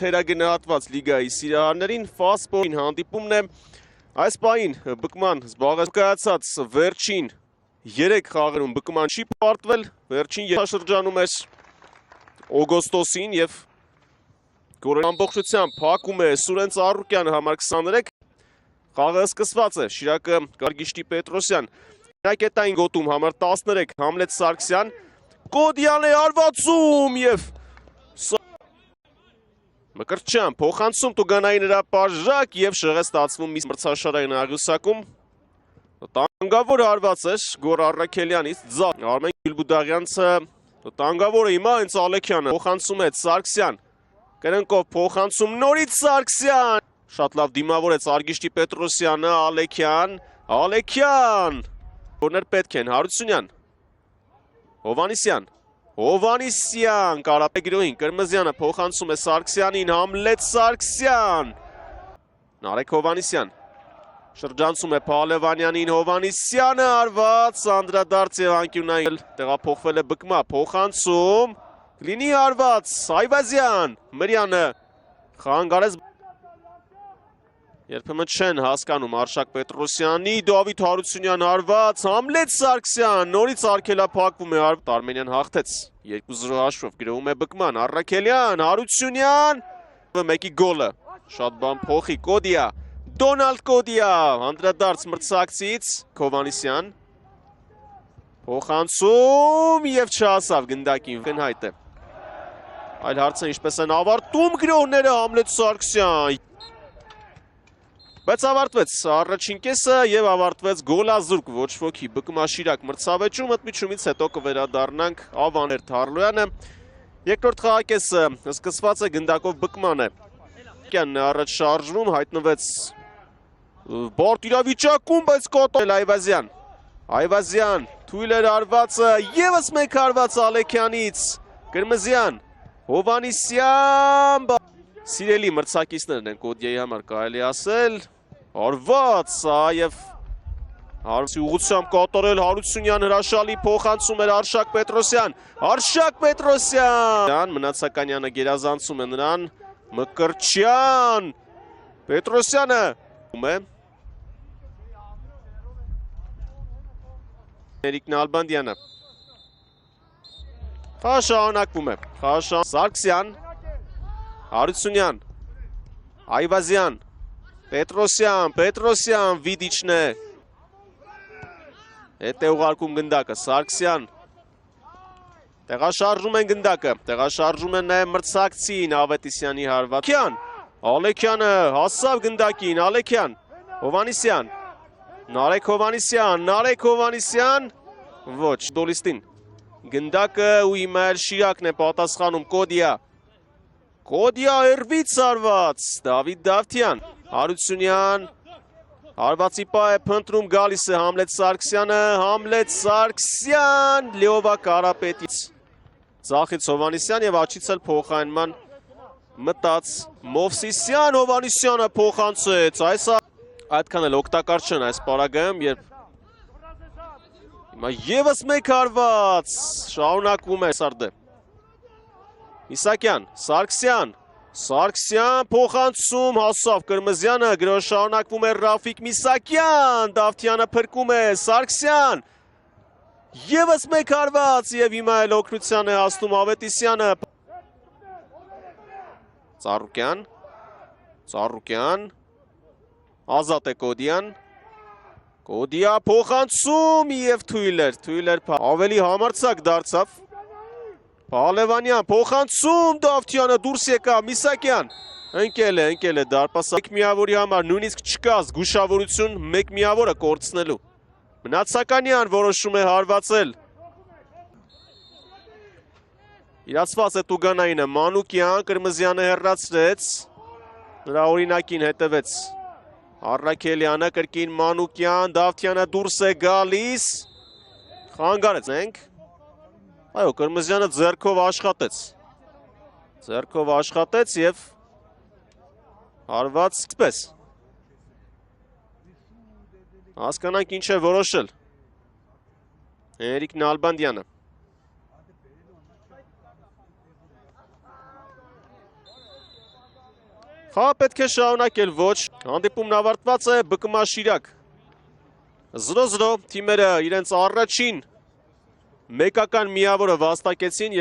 թերագնահատված լիգայի սիրահարներին ֆասպորին հանդիպումն է այս պահին բկման զբաղեցած վերջին 3 խաղերում բկման չի պարտվել, վերջին շրջանում էր օգոստոսին եւ գորի ամբողջությամբ փակում է Սուրեն Ծառուկյանը համար 23 խաղը սկսված է Շիրակը Գարգիշտի Պետրոսյան Ռակետային գոտում համար 13 Համլետ Սարգսյան Կոդյան է արվածում եւ Մկրտչյան փոխանցում Տուգանային հրապարժակ եւ շեղը ստացվում մի մրցաշարային աղյուսակում տանգավոր հարված էր Գոր Առաքելյանից ձախ Արմեն Գյուլբուդաղյանցը տանգավորը հիմա հենց Ալեքյանը փոխանցում է Սարգսյան Կրնկով փոխանցում նորից Սարգսյան շատ լավ դիմավոր է Ծարգիշտի Պետրոսյանը Ալեքյան Կորներ պետք են Հարությունյան Հովանիսյան Կարապեգրոյին Կրմզյանը փոխանցում է Սարգսյանին Համլետ Սարգսյան Նարեկ Հովանիսյան շրջանցում է Փալևանյանին Հովանիսյանը արված անդրադարձ եւ անկյունային տեղափոխվել է բկմա փոխանցում Լինի արված Այվազյան Մրյանը խանգարեց Երբեմն չեն հասկանում Արշակ Պետրոսյանի Դավիթ Հարությունյան հարված Համլետ Սարգսյան նորից արգելափակվում է Արմենիան հաղթեց 2-0 հաշվով գրովում է բկման Առաքելյան Հարությունյան մեկի գոլը շատ բան փոխի Կոդիա Դոնալդ Կոդիա անդրադարձ մրցակցից Հովանիսյան փոխանցում եւ չհասավ գնդակին կնհայտ է Այլ հարցը ինչպես են ավարտում գրողները Համլետ Սարգսյան Բայց ավարտվեց առաջին կեսը եւ ավարտվեց գոլազուրկ ոչ ոքի բկմա Շիրակ մրցավեճում ընդմիջումից հետո կվերադառնանք Ավաներ Թարլոյանը երկրորդ խաղակեսը սկսված է գնդակով բկման է Կյանն է առաջ շարժվում հայտնվեց Բարդ իրավիճակում բայց կոտել Այվազյան թույլ էր արվածը եւս մեկ արված Ալեքյանից Կրմզյան Հովանիսյան Սիրելի մրցակիցներն են Կոդիայի համար կարելի ասել Արված եւ հարցի ուղղությամբ կատարել Հարությունյան հրաշալի փոխանցում էր Արշակ Պետրոսյան Մնացականյանը գերազանցում է նրան Մկրտչյան Պետրոսյանը Էրիկ Նալբանդյանը Խաղը շարունակվում է Սարգսյան Հարությունյան Այվազյան Պետրոսյան Վիդիչն է Հետ է ուղարկում գնդակը Սարգսյան Տեղաշարժում են գնդակը Տեղաշարժում են նաև մրցակցին Ավետիսյանի հարված Ալեքյանը հասավ գնդակին Ալեքյան Հովանիսյան Նարեկ Հովանիսյան Ոչ դոլիստին Գնդակը ու հիմա էլ Շիրակն է պատասխանում Կոդիա երվից արված Դավիթ Դավթյան Հարությունյան Հարվածի պա է փնտրում գալիս է Համլետ Սարգսյան Լեովա Կարապետից Ձախից Հովանիսյան եւ աչից էլ փոխանցման մտած Մովսիսյան Հովանիսյանը փոխանցեց այս այդքան էլ օգտակար չեն այս պարագայում երբ հիմա եւս մեկ հարված շարունակվում է Սարդե Իսակյան Սարգսյան փոխանցում հասավ Կրմզյանը գրոշ շարունակվում է Ռաֆիկ Միսակյան Դավթյանը փրկում է Սարգսյան Եվս մեկ հարված եւ հիմա էլ օգնության է հասնում Ավետիսյանը Ծառուկյան Ազատ է Կոդիա փոխանցում եւ թույլ էր ավելի համարձակ դարձավ Փալևանյան փոխանցում Դավթյանը դուրս եկավ Միսակյան ընկել է դարպասակ միավորի համար նույնիսկ չկա զգուշավորություն մեկ միավորը կորցնելու Մնացականյան որոշում է հարվածել Իրացված է Տուգանայինը Մանուկյան Կրմզյանը հեռացրեց նրա օրինակին հետևեց Առաքելյանը կրկին Մանուկյան Դավթյանը դուրս է գալիս խանգարեց Այո, Կրմզյանը ձեռքով աշխատեց և հարված սպես հասկանանք ինչ է որոշել Էրիկ Նալբանդյանը Խաղը պետք է շարունակել, ոչ։ Հանդիպումն ավարտված է, ԲԿՄ Շիրակ 0-0 թիմերը իրենց առաջին մեկական միավորը վաստակեցին